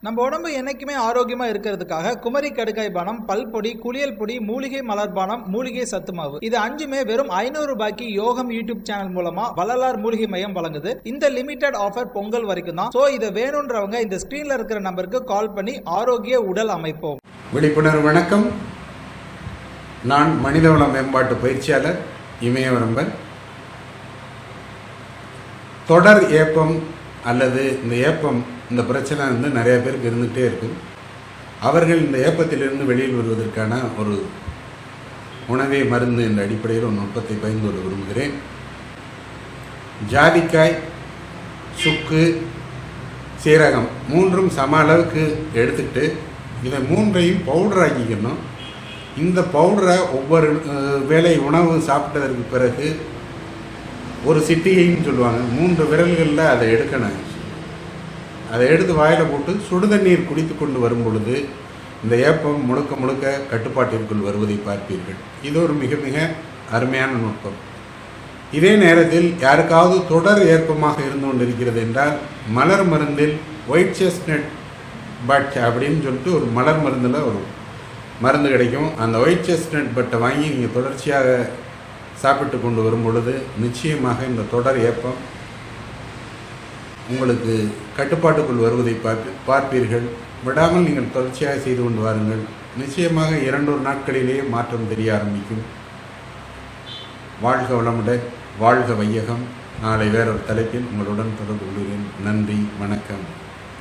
நம்ம உடம்பு என்னைக்குமே ஆரோக்கியமா இருக்கிறதுக்காக குமரி கடுக்காய் பானம், பல்பொடி, குளியல் பொடி, மூலிகை மலர்பானம், மூலிகை சத்து மாவு இது 5மே வெறும் 500 ரூபாய்க்கு யோகம் யூடியூப் சேனல் மூலமா வள்ளலார் மூலிகை மையம் வழங்குது. இந்த லிமிடெட் ஆஃபர் பொங்கல் வரைக்கும் தான். சோ இதை வேணும்ன்றவங்க இந்த ஸ்கிரீன்ல இருக்கிற நம்பருக்கு கால் பண்ணி ஆரோக்கிய உடல் அமைப்போம். விழிப்புணர்வு வணக்கம். நான் மனிதவள மேம்பாட்டு பயிற்சியாளர் இமயவரம்பன். தொடர் ஏப்பம் அல்லது இந்த ஏப்பம் இந்த பிரச்சனை நிறைய பேருக்கு இருந்துகிட்டே இருக்கும். அவர்கள் இந்த ஏப்பத்திலிருந்து வெளியில் வருவதற்கான ஒரு உணவே மருந்து என்ற அடிப்படையில் ஒரு நுட்பத்தை பகிர்ந்து கொள்ள விரும்புகிறேன். ஜாதிக்காய், சுக்கு, சீரகம் மூன்றும் சம அளவுக்கு எடுத்துக்கிட்டு இதை மூன்றையும் பவுடர் ஆக்கிக்கணும். இந்த பவுடரை ஒவ்வொரு வேளை உணவு சாப்பிட்டதற்கு பிறகு ஒரு சிட்டிகைன்னு சொல்லுவாங்க, 3 விரல்களில் அதை எடுக்கணும். அதை எடுத்து வாயில் போட்டு சுடுதண்ணீர் குடித்து கொண்டு வரும் பொழுது இந்த ஏப்பம் முழுக்க முழுக்க கட்டுப்பாட்டிற்குள் வருவதை பார்ப்பீர்கள். இது ஒரு மிக மிக அருமையான நுட்பம். இதே நேரத்தில் யாருக்காவது தொடர் ஏற்பமாக இருந்து கொண்டிருக்கிறது என்றால் மலர் மருந்தில் ஒயிட் செஸ்ட்நட் பட் அப்படின்னு சொல்லிட்டு ஒரு மலர் மருந்தில் ஒரு மருந்து கிடைக்கும். அந்த ஒயிட் செஸ்ட்நட் பட்டை வாங்கி நீங்கள் தொடர்ச்சியாக சாப்பிட்டு கொண்டு வரும் பொழுது நிச்சயமாக இந்த தொடர் ஏப்பம் உங்களுக்கு கட்டுப்பாட்டுக்குள் வருவதை பார்ப்பீர்கள். விடாமல் நீங்கள் தொடர்ச்சியாக செய்து கொண்டு வாருங்கள். நிச்சயமாக 2 நாட்களிலேயே மாற்றம் தெரிய ஆரம்பிக்கும். வாழ்க வளமுடன், வாழ்க வையகம். நாளை வேறொரு தலைப்பில் உங்களுடன் தொடர்பு கொள்கிறேன். நன்றி, வணக்கம்.